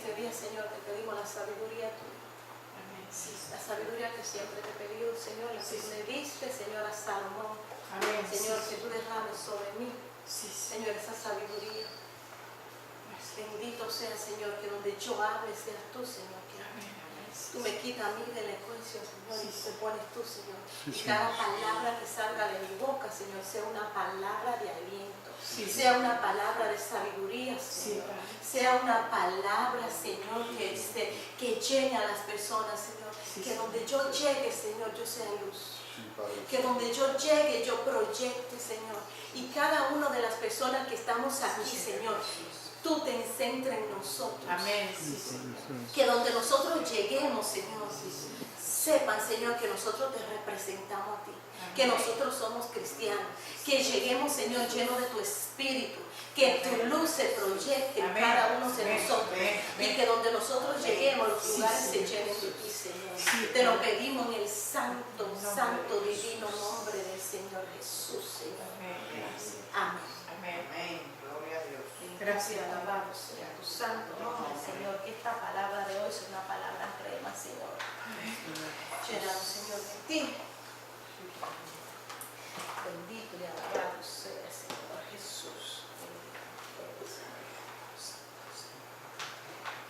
este día, Señor, te pedimos la sabiduría tuya. Amén. Sí, la sabiduría que siempre te he pedido, Señor, la que le diste, Señor, a Salomón. Amén. Señor, que tú derrames sobre mí, Sí, Señor, esa sabiduría. Bendito sea, Señor, que donde yo hable seas tú, Señor. Que tú me quitas a mí de la ecuación, Señor, y te pones tú, Señor. Y cada palabra que salga de mi boca, Señor, sea una palabra de aliento, sea una palabra de sabiduría, Señor. Sea una palabra, Señor, que llene a las personas, Señor. Que donde yo llegue, Señor, yo sea luz. Que donde yo llegue, yo proyecte, Señor. Y cada una de las personas que estamos aquí, Señor, tú te centres en nosotros. Amén. Que donde nosotros lleguemos, Señor, sepan, Señor, que nosotros te representamos a ti. Que nosotros somos cristianos. Que lleguemos, Señor, llenos de tu espíritu. Que tu luz se proyecte en cada uno de nosotros. Y que donde nosotros lleguemos, los lugares se llenen de ti, Señor. Te lo pedimos en el santo, santo, divino nombre del Señor Jesús, Señor. Amén. Amén. Gloria a Dios. Gracias, alabado sea tu santo nombre, Señor. Que esta palabra de hoy es una palabra crema, Señor. Llenado, Señor, de ti. Bendito y alabado sea, Señor Jesús.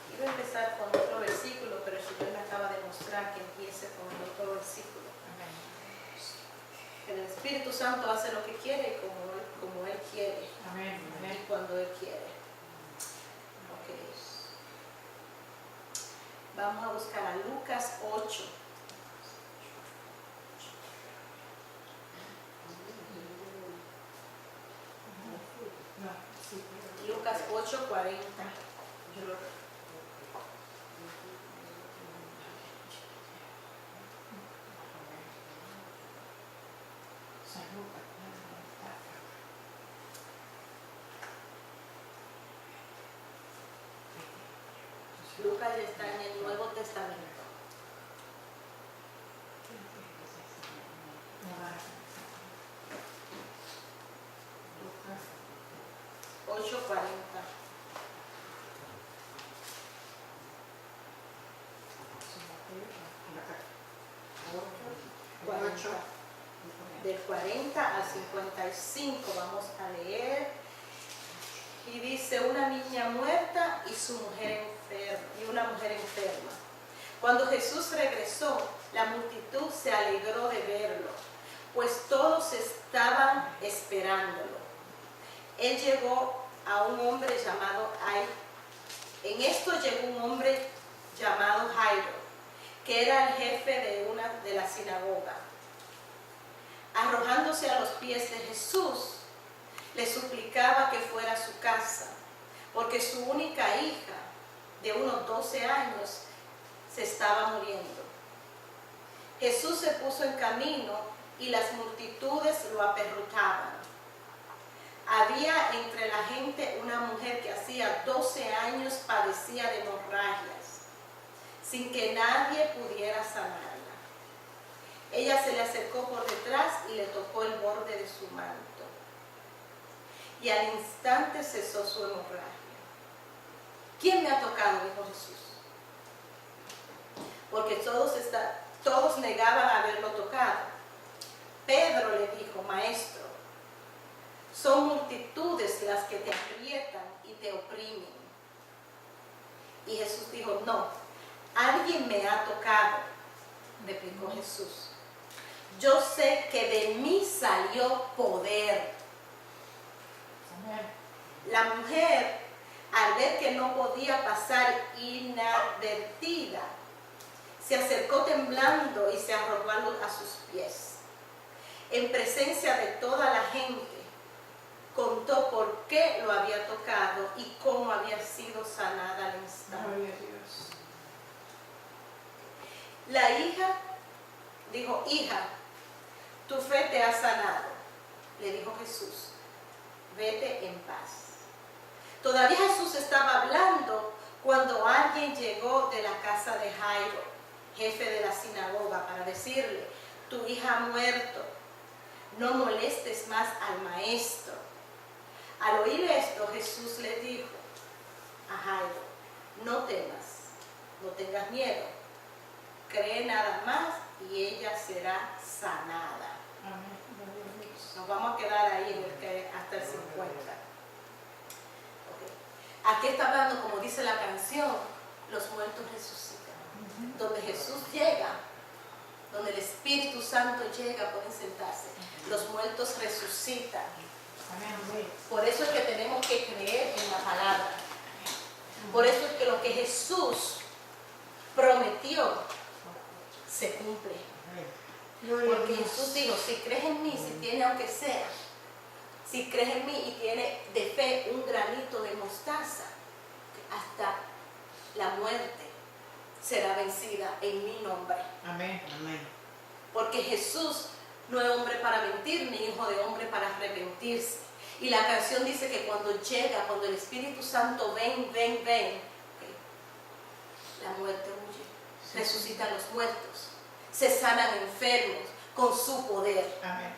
Quiero empezar con otro versículo, pero el Señor me acaba de mostrar que empiece con el otro versículo. El Espíritu Santo hace lo que quiere y como Él quiere. Amén. Y cuando Él quiere. Ok. Vamos a buscar a Lucas 8. Lucas 8:40. Lucas ya está en el Nuevo Testamento. 8:40. Del 40 al 55 vamos a leer. Y dice: una niña muerta y su mujer enferma, y una mujer enferma. Cuando Jesús regresó, la multitud se alegró de verlo, pues todos estaban esperándolo. Él llegó a un hombre llamado Jairo. En esto llegó un hombre llamado Jairo, que era el jefe de la sinagoga. Arrojándose a los pies de Jesús, le suplicaba que fuera a su casa, porque su única hija, de unos 12 años, se estaba muriendo. Jesús se puso en camino y las multitudes lo aperrutaban. Había entre la gente una mujer que hacía 12 años padecía de hemorragias, sin que nadie pudiera sanarla. Ella se le acercó por detrás y le tocó el borde de su manto. Y al instante cesó su hemorragia. ¿Quién me ha tocado?, dijo Jesús. Porque todos negaban haberlo tocado. Pedro le dijo: Maestro, son multitudes las que te aprietan y te oprimen. Y Jesús dijo: no, alguien me ha tocado, replicó Jesús. Yo sé que de mí salió poder. La mujer, al ver que no podía pasar inadvertida, se acercó temblando y se arrojó a sus pies. En presencia de toda la gente, contó por qué lo había tocado y cómo había sido sanada al instante. La hija dijo: hija, tu fe te ha sanado. Le dijo Jesús: vete en paz. Todavía Jesús estaba hablando cuando alguien llegó de la casa de Jairo, jefe de la sinagoga, para decirle: tu hija ha muerto, no molestes más al maestro. Al oír esto, Jesús le dijo a Jairo: no temas, no tengas miedo, cree nada más y ella será sanada. Nos vamos a quedar ahí en el que hasta el 50. Okay. Aquí está hablando, como dice la canción, los muertos resucitan. Donde Jesús llega, donde el Espíritu Santo llega, pueden sentarse. Los muertos resucitan. Por eso es que tenemos que creer en la palabra. Por eso es que lo que Jesús prometió se cumple. Porque Jesús dijo, si crees en mí, si tiene aunque sea, si crees en mí y tiene de fe un granito de mostaza, hasta la muerte será vencida en mi nombre. Amén. Amén. Porque Jesús no es hombre para mentir, ni hijo de hombre para arrepentirse. Y la canción dice que cuando llega, cuando el Espíritu Santo ven, la muerte huye, resucitan los muertos, se sanan enfermos con su poder. Amén.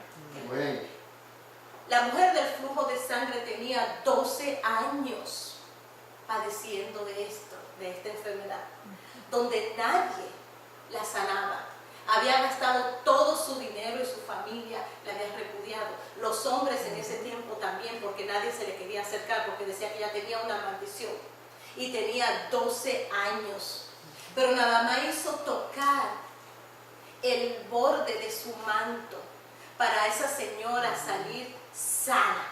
La mujer del flujo de sangre tenía 12 años padeciendo de esto, de esta enfermedad, donde nadie la sanaba. Había gastado todo su dinero y su familia la había repudiado. Los hombres en ese tiempo también, porque nadie se le quería acercar, porque decía que ella tenía una maldición. Y tenía 12 años. Pero nada más hizo tocar el borde de su manto para esa señora salir sana.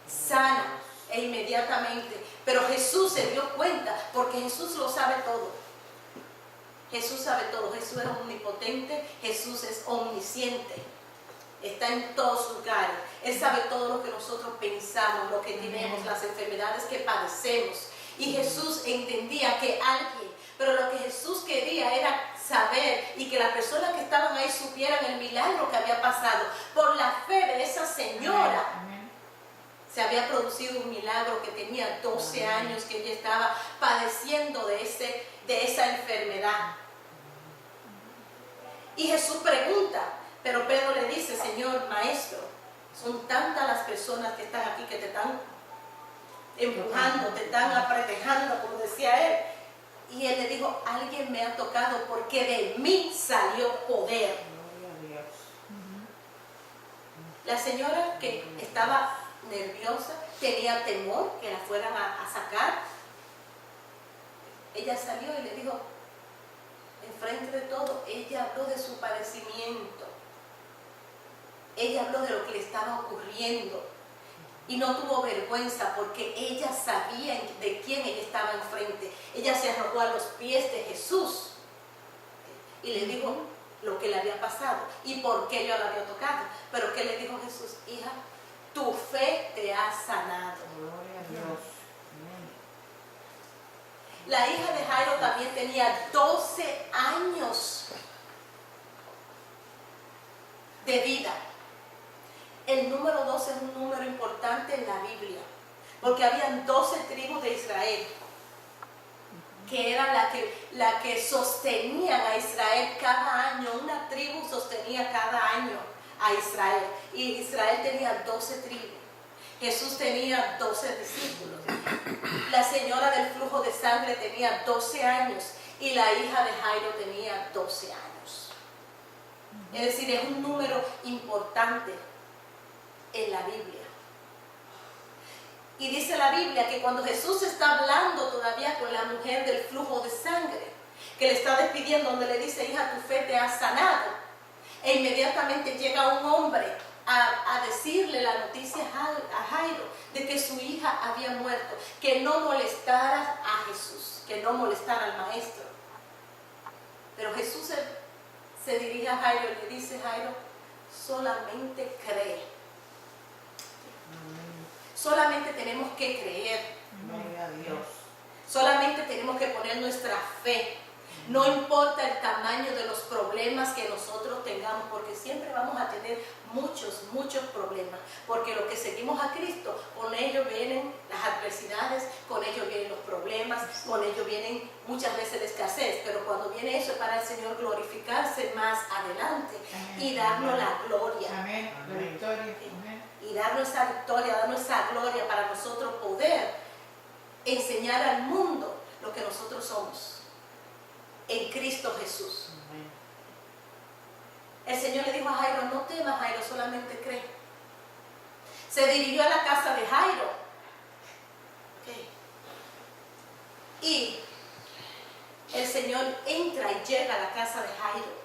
Sana e inmediatamente. Pero Jesús se dio cuenta, porque Jesús lo sabe todo. Jesús sabe todo, Jesús es omnipotente, Jesús es omnisciente, está en todos lugares. Él sabe todo lo que nosotros pensamos, lo que tenemos, las enfermedades que padecemos. Y Jesús entendía que alguien, pero lo que Jesús quería era saber y que las personas que estaban ahí supieran el milagro que había pasado. Por la fe de esa señora, se había producido un milagro, que tenía 12 años, que ella estaba padeciendo de esa enfermedad. Y Jesús pregunta, pero Pedro le dice, Señor, Maestro, son tantas las personas que están aquí, que te están empujando, te están apretejando, como decía él. Y él le dijo, alguien me ha tocado, porque de mí salió poder. La señora, que estaba nerviosa, tenía temor que la fueran a sacar, ella salió y le dijo, enfrente de todo, ella habló de su padecimiento, ella habló de lo que le estaba ocurriendo y no tuvo vergüenza, porque ella sabía de quién ella estaba enfrente. Ella se arrojó a los pies de Jesús y le dijo lo que le había pasado y por qué yo la había tocado. Pero ¿qué le dijo Jesús? Hija, tu fe te ha sanado. Gloria a Dios. La hija de Jairo también tenía 12 años de vida. El número 12 es un número importante en la Biblia, porque habían 12 tribus de Israel, que eran la que sostenían a Israel cada año. Una tribu sostenía cada año a Israel, y Israel tenía 12 tribus. Jesús tenía 12 discípulos. La señora del flujo de sangre tenía 12 años y la hija de Jairo tenía 12 años. Es decir, es un número importante en la Biblia. Y dice la Biblia que cuando Jesús está hablando todavía con la mujer del flujo de sangre, que le está despidiendo, donde le dice, hija, tu fe te ha sanado, e inmediatamente llega un hombre a decirle la noticia a Jairo de que su hija había muerto, que no molestara a Jesús, que no molestara al maestro. Pero Jesús se dirige a Jairo y le dice, Jairo, solamente cree. Solamente tenemos que creer. Gloria a Dios. Solamente tenemos que poner nuestra fe. No importa el tamaño de los problemas que nosotros tengamos, porque siempre vamos a tener muchos problemas, porque los que seguimos a Cristo, con ellos vienen las adversidades, con ellos vienen los problemas, con ellos vienen muchas veces la escasez, pero cuando viene eso es para el Señor glorificarse más adelante. Amén. Y darnos la gloria. Amén. La victoria. Amén. Y darnos esa victoria, darnos esa gloria para nosotros poder enseñar al mundo lo que nosotros somos en Cristo Jesús. Amén. El Señor le dijo a Jairo, no temas, Jairo, solamente cree. Se dirigió a la casa de Jairo. Okay. Y el Señor entra y llega a la casa de Jairo.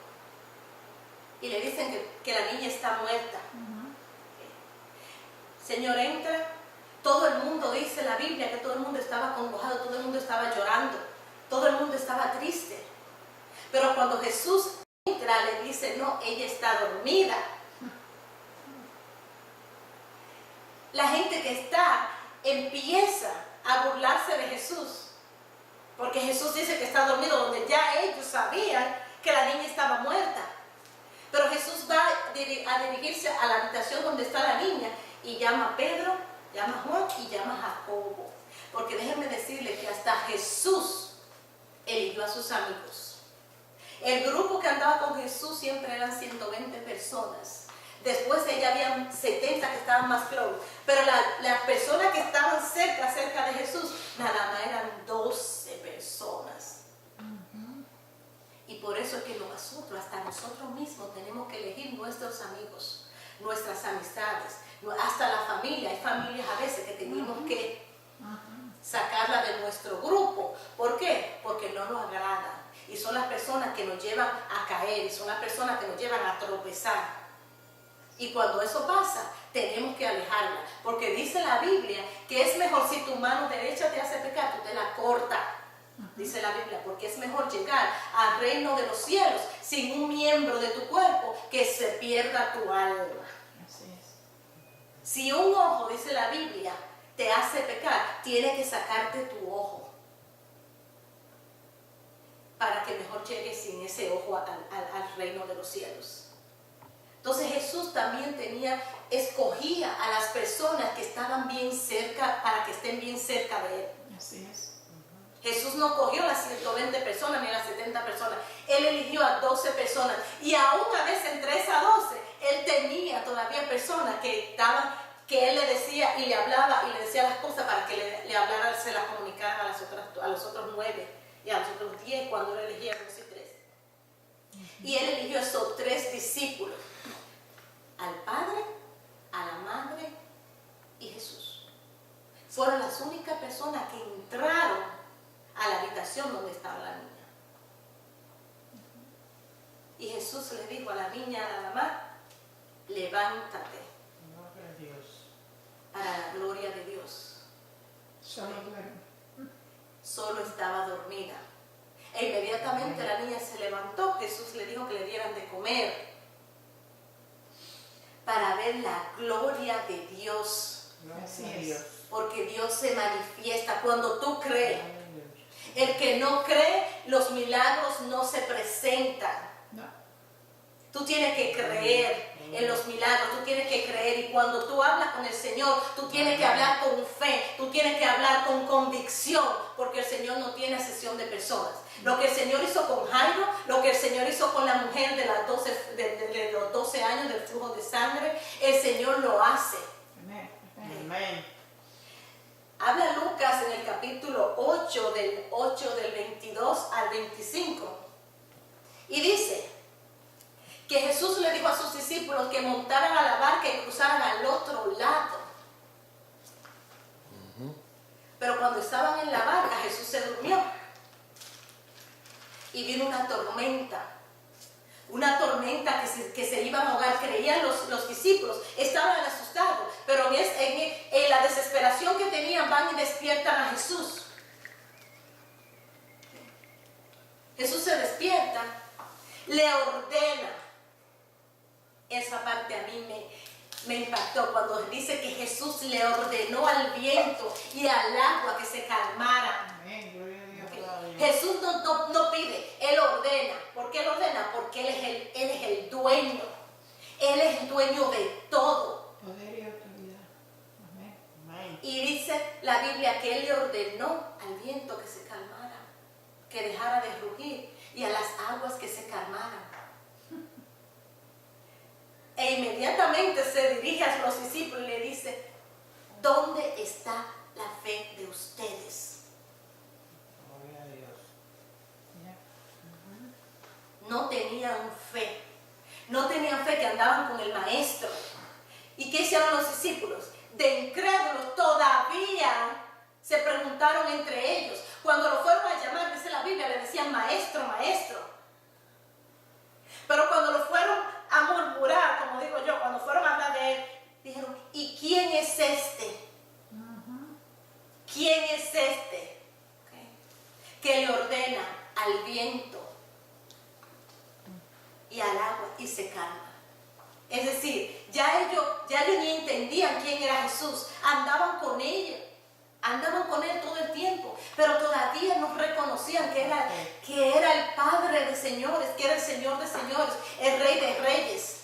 Y le dicen que la niña está muerta. Okay. Señor entra. Todo el mundo, dice la Biblia, que todo el mundo estaba acongojado, todo el mundo estaba llorando, todo el mundo estaba triste. Pero cuando Jesús entra, le dice, no, ella está dormida. La gente que está empieza a burlarse de Jesús, porque Jesús dice que está dormido, donde ya ellos sabían que la niña estaba muerta. Pero Jesús va a dirigirse a la habitación donde está la niña y llama a Pedro, llama a Juan y llama a Jacobo. Porque déjenme decirle que hasta Jesús eligió a sus amigos. El grupo que andaba con Jesús siempre eran 120 personas. Después de ella habían 70 que estaban más close. Pero las personas que estaban cerca de Jesús, nada más eran 12 personas. Y por eso es que nosotros, hasta nosotros mismos, tenemos que elegir nuestros amigos, nuestras amistades, hasta la familia. Hay familias a veces que tenemos que sacarla de nuestro grupo. ¿Por qué? Porque no nos agradan. Y son las personas que nos llevan a caer, son las personas que nos llevan a tropezar. Y cuando eso pasa, tenemos que alejarla. Porque dice la Biblia que es mejor si tu mano derecha te hace pecar, tú te la cortas. Dice la Biblia, porque es mejor llegar al reino de los cielos sin un miembro de tu cuerpo que se pierda tu alma. Así es. Si un ojo, dice la Biblia, te hace pecar, tienes que sacarte tu ojo para que mejor llegues sin ese ojo al reino de los cielos. Entonces Jesús también escogía a las personas que estaban bien cerca, para que estén bien cerca de Él. Así es. Jesús no cogió las 120 personas ni las 70 personas. Él eligió a 12 personas. Y aún a veces entre esas 12, Él tenía todavía personas que Él le decía y le hablaba y le decía las cosas para que le hablara, se las comunicaran a los otros 9 y a los otros 10 cuando Él elegía 2 y 3. Y Él eligió a esos 3 discípulos. Al Padre, a la Madre y Jesús. Fueron las únicas personas que entraron a la habitación donde estaba la niña. Y Jesús le dijo a la niña, a la mamá, levántate. Gloria a Dios. Para la gloria de Dios. Solo duerme. Solo estaba dormida. E inmediatamente la niña se levantó. Jesús le dijo que le dieran de comer para ver la gloria de Dios. Gloria a Dios. Porque Dios se manifiesta cuando tú crees. El que no cree, los milagros no se presentan. No. Tú tienes que creer en los milagros, tú tienes que creer. Y cuando tú hablas con el Señor, tú tienes que hablar con fe, tú tienes que hablar con convicción, porque el Señor no tiene excepción de personas. Lo que el Señor hizo con Jairo, lo que el Señor hizo con la mujer de los 12 años del flujo de sangre, el Señor lo hace. Amén. Amén. Habla Lucas en el capítulo 8 del 22 al 25. Y dice que Jesús le dijo a sus discípulos que montaran a la barca y cruzaran al otro lado. Pero cuando estaban en la barca, Jesús se durmió. Y vino una tormenta que se iban a ahogar. Creían los discípulos, estaban asustados, pero en la desesperación que tenían van y despiertan a Jesús. Jesús se despierta, le ordena. Esa parte a mí me impactó cuando dice que Jesús le ordenó al viento y al agua que se calmaran. Amén. Gloria a Dios. Jesús no pide, Él ordena. ¿Por qué Él ordena? Porque Él es el dueño. Él es el dueño de todo. Poder y autoridad. Amén. Amén. Y dice la Biblia que Él le ordenó al viento que se calmara, que dejara de rugir, y a las aguas que se calmaran. E inmediatamente se dirige a los discípulos y le dice, ¿dónde está la fe de ustedes. Gloria a Dios. No tenían fe. No tenían fe, que andaban con el maestro. ¿Y qué hicieron los discípulos? De incrédulos todavía se preguntaron entre ellos. Cuando lo fueron a llamar, dice la Biblia, le decían maestro, maestro. Pero cuando lo fueron a murmurar, como digo yo, cuando fueron a hablar de él, dijeron, ¿y quién es este? ¿Quién es este? Okay. Que le ordena al viento y al agua y se calma. Es decir, ya ellos ni entendían quién era Jesús. Andaban con él todo el tiempo, pero todavía no reconocían que era el Padre de señores, que era el Señor de señores, el Rey de reyes.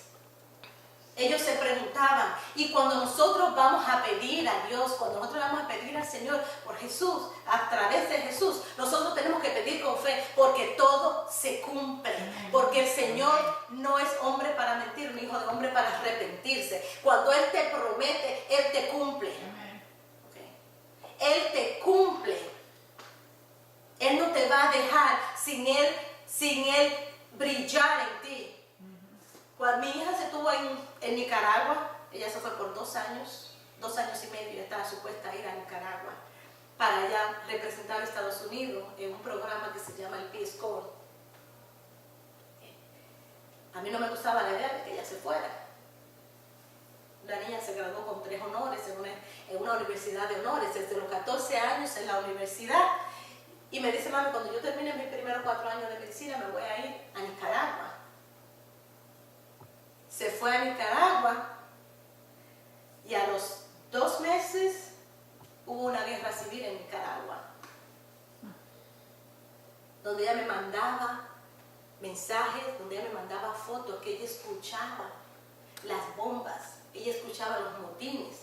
Ellos se preguntaban, y cuando nosotros vamos a pedir a Dios, cuando nosotros vamos a pedir al Señor por Jesús, a través de Jesús, nosotros tenemos que pedir con fe, porque todo se cumple, porque el Señor no es hombre para mentir, ni hijo de hombre para arrepentirse. Cuando Él te promete, Él te cumple. Okay. Él te cumple. Él no te va a dejar sin Él brillar en ti. Cuando mi hija se tuvo en Nicaragua, ella se fue por 2 años y medio, estaba supuesta a ir a Nicaragua para allá representar a Estados Unidos en un programa que se llama el Peace Corps. A mí no me gustaba la idea de que ella se fuera. La niña se graduó con 3 honores en una universidad de honores, desde los 14 años en la universidad. Y me dice, mami, cuando yo termine mis primeros 4 años de medicina, me voy a ir a Nicaragua. Se fue a Nicaragua y a los 2 meses hubo una guerra civil en Nicaragua, donde ella me mandaba mensajes, donde ella me mandaba fotos, que ella escuchaba las bombas, ella escuchaba los motines.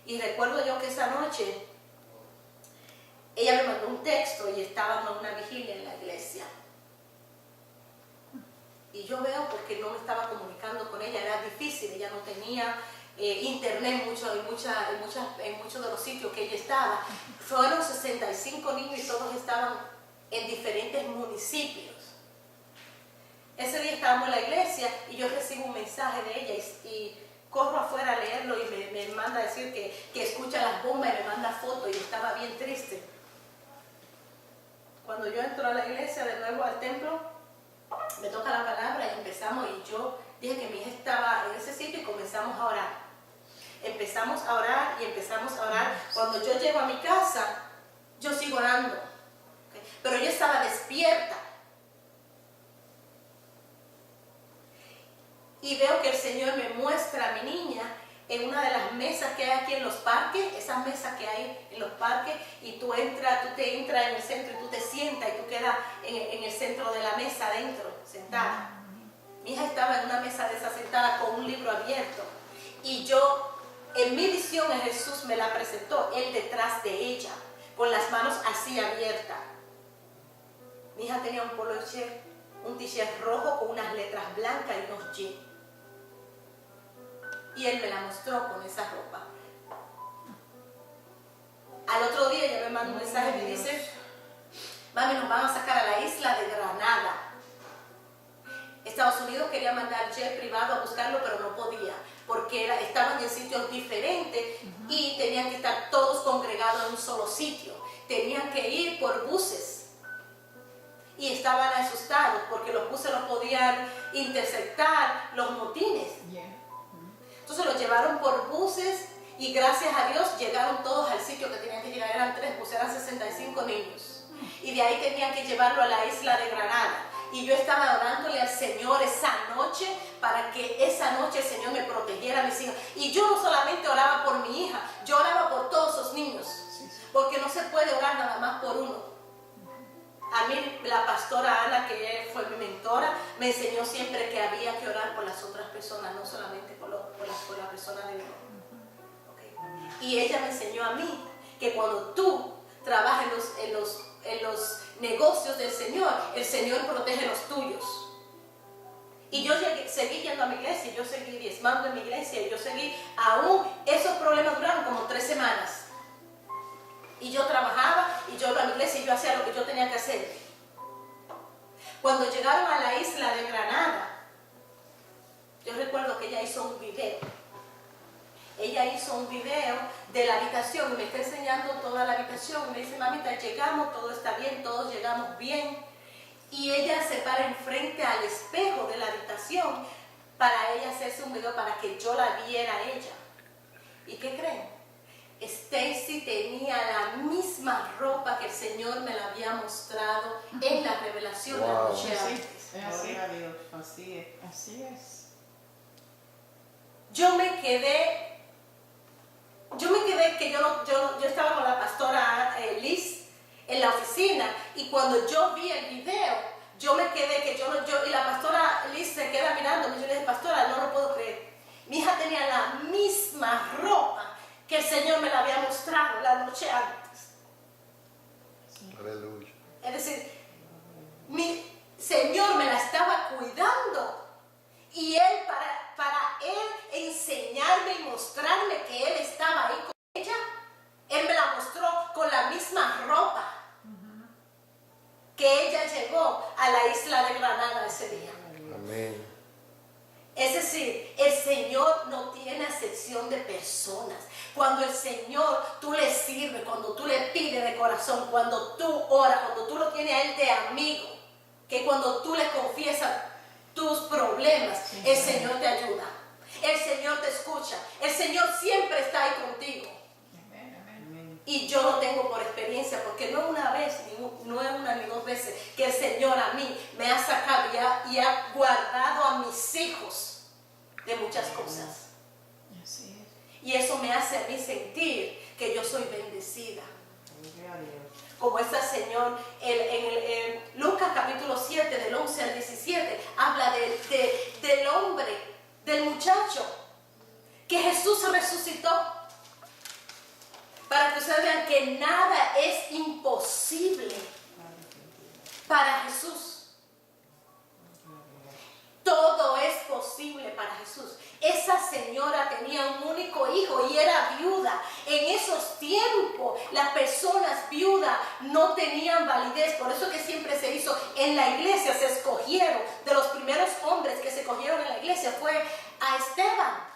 Y recuerdo yo que esa noche ella me mandó un texto y estábamos en una vigilia en la iglesia. Y yo veo porque no me estaba comunicando con ella, era difícil, ella no tenía internet en muchos de los sitios que ella estaba. Fueron 65 niños y todos estaban en diferentes municipios. Ese día estábamos en la iglesia y yo recibo un mensaje de ella y corro afuera a leerlo y me manda a decir que escucha las bombas y me manda fotos y estaba bien triste. Cuando yo entro a la iglesia de nuevo al templo, me toca la palabra y empezamos, y yo dije que mi hija estaba en ese sitio y comenzamos a orar. Empezamos a orar y empezamos a orar. Cuando yo llego a mi casa, yo sigo orando, ¿okay? Pero yo estaba despierta. Y veo que el Señor me muestra a mi niña en una de las mesas que hay aquí en los parques, esas mesas que hay en los parques, y tú te entras en el centro y tú te sientas y tú quedas en el centro de la mesa adentro, sentada. Mi hija estaba en una mesa de esa sentada con un libro abierto, y yo, en mi visión, Jesús me la presentó, él detrás de ella, con las manos así abiertas. Mi hija tenía un t-shirt rojo con unas letras blancas y unos jeans. Y él me la mostró con esa ropa. Al otro día ella me manda un mensaje y me dice, mami, nos van a sacar a la isla de Granada. Estados Unidos quería mandar jet privado a buscarlo, pero no podía, porque estaban en sitios diferentes y tenían que estar todos congregados en un solo sitio. Tenían que ir por buses. Y estaban asustados porque los buses los podían interceptar los motines. Entonces los llevaron por buses y gracias a Dios llegaron todos al sitio que tenían que llegar. Eran 3 buses, eran 65 niños. Y de ahí tenían que llevarlo a la isla de Granada. Y yo estaba orándole al Señor esa noche para que esa noche el Señor me protegiera a mis hijos. Y yo no solamente oraba por mi hija, yo oraba por todos esos niños. Porque no se puede orar nada más por uno. A mí la pastora Ana, que fue mi mentora, me enseñó siempre que había que orar por las otras personas, no solamente por la persona de uno. Okay. Y ella me enseñó a mí que cuando tú trabajas en los negocios del Señor, el Señor protege los tuyos. Y yo seguí yendo a mi iglesia, yo seguí diezmando en mi iglesia, y yo seguí, aún esos problemas duraron como 3 semanas. Y yo trabajaba y yo iba a la iglesia y yo hacía lo que yo tenía que hacer. Cuando llegaron a la isla de Granada, yo recuerdo que ella hizo un video. Ella hizo un video de la habitación y me está enseñando toda la habitación. Y me dice, mamita, llegamos, todo está bien, todos llegamos bien. Y ella se para enfrente al espejo de la habitación para ella hacerse un video para que yo la viera a ella. ¿Y qué creen? Stacy tenía la misma ropa que el Señor me la había mostrado en la revelación de la noche antes. Gloria a Dios, así es. Así es. Yo me quedé que yo estaba con la pastora Liz en la oficina y cuando yo vi el video, yo me quedé que y la pastora Liz se queda mirando, y yo le dije, pastora, no lo puedo creer. Mi hija tenía la misma ropa que el Señor me la había mostrado la noche antes. Aleluya. Es decir, mi Señor me la estaba cuidando. Y Él, para Él enseñarme y mostrarme que Él estaba ahí con ella, Él me la mostró con la misma ropa que ella llegó a la isla de Granada ese día. Amén. Es decir, el Señor no tiene acepción de personas. Cuando el Señor tú le sirves, cuando tú le pides de corazón, cuando tú oras, cuando tú lo tienes a Él de amigo, que cuando tú le confiesas tus problemas, el Señor te ayuda, el Señor te escucha, el Señor siempre está ahí contigo. Y yo lo tengo por experiencia, porque no una vez, no es una ni dos veces que el Señor a mí me ha sacado y ha guardado a mis hijos de muchas cosas. Así es. Y eso me hace a mí sentir que yo soy bendecida. Gloria a Dios. Como esta señor, en Lucas capítulo 7, del 11 al 17, habla del hombre, del muchacho, que Jesús resucitó. Para que ustedes vean que nada es imposible para Jesús. Todo es posible para Jesús. Esa señora tenía un único hijo y era viuda. En esos tiempos las personas viudas no tenían validez. Por eso que siempre se hizo en la iglesia, se escogieron. De los primeros hombres que se escogieron en la iglesia fue a Esteban.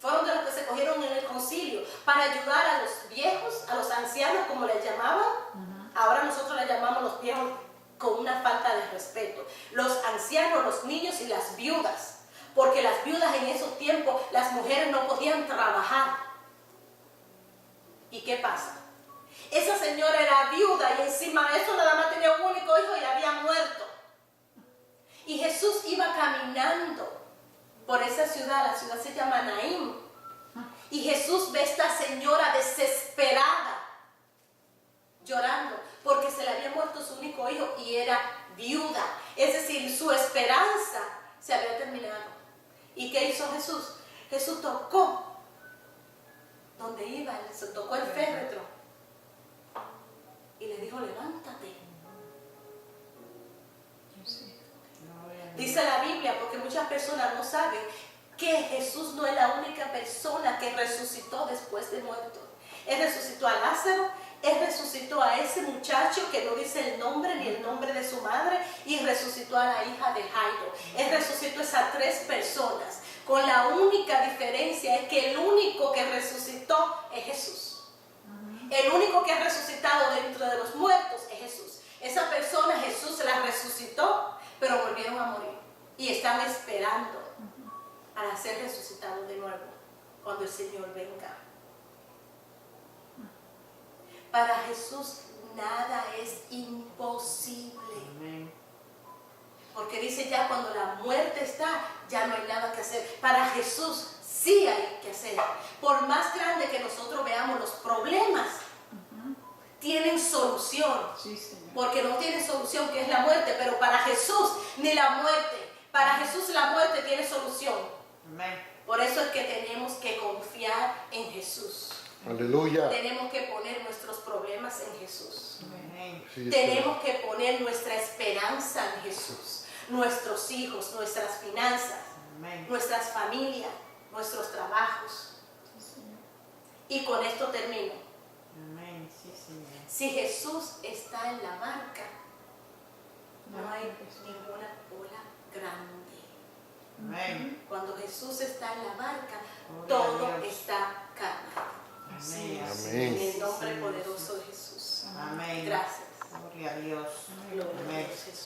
Fueron de los que se cogieron en el concilio para ayudar a los viejos, a los ancianos, como les llamaban. Ahora nosotros les llamamos los viejos con una falta de respeto. Los ancianos, los niños y las viudas. Porque las viudas en esos tiempos, las mujeres no podían trabajar. ¿Y qué pasa? Esa señora era viuda y encima de eso nada más tenía un único hijo y había muerto. Y Jesús iba caminando por esa ciudad, la ciudad se llama Naín. Y Jesús ve a esta señora desesperada, llorando, porque se le había muerto su único hijo y era viuda. Es decir, su esperanza se había terminado. ¿Y qué hizo Jesús? Jesús tocó donde iba, se tocó el féretro y le dijo, levántate. Dice la Biblia, porque muchas personas no saben que Jesús no es la única persona que resucitó después de muerto. Él resucitó a Lázaro, Él resucitó a ese muchacho que no dice el nombre ni el nombre de su madre, y resucitó a la hija de Jairo. Él resucitó a esas tres personas, con la única diferencia es que el único que resucitó es Jesús. El único que ha resucitado dentro de los muertos es Jesús. Esa persona Jesús la resucitó, pero volvieron a morir y están esperando para ser resucitados de nuevo cuando el Señor venga. Para Jesús nada es imposible. Porque dice, ya cuando la muerte está, ya no hay nada que hacer. Para Jesús sí hay que hacer. Por más grande que nosotros veamos los problemas, tienen solución. Sí, Señor. Porque no tiene solución, que es la muerte. Pero para Jesús ni la muerte. Para Jesús la muerte tiene solución. Amén. Por eso es que tenemos que confiar en Jesús. Aleluya. Tenemos que poner nuestros problemas en Jesús. Amén. Sí, Tenemos que poner nuestra esperanza en Jesús. Nuestros hijos, nuestras finanzas, Amén. nuestras familias, nuestros trabajos. Sí, Señor. Y con esto termino. Amén. Sí, Señor. Si Jesús está en la barca, no hay ninguna ola grande. Amén. Cuando Jesús está en la barca, Gloria a todo Dios. está calmado. Amén. Amén. En el nombre Sí, poderoso de Jesús. Amén. Gracias. Gloria a Dios. Gloria a Amén. Dios, Jesús.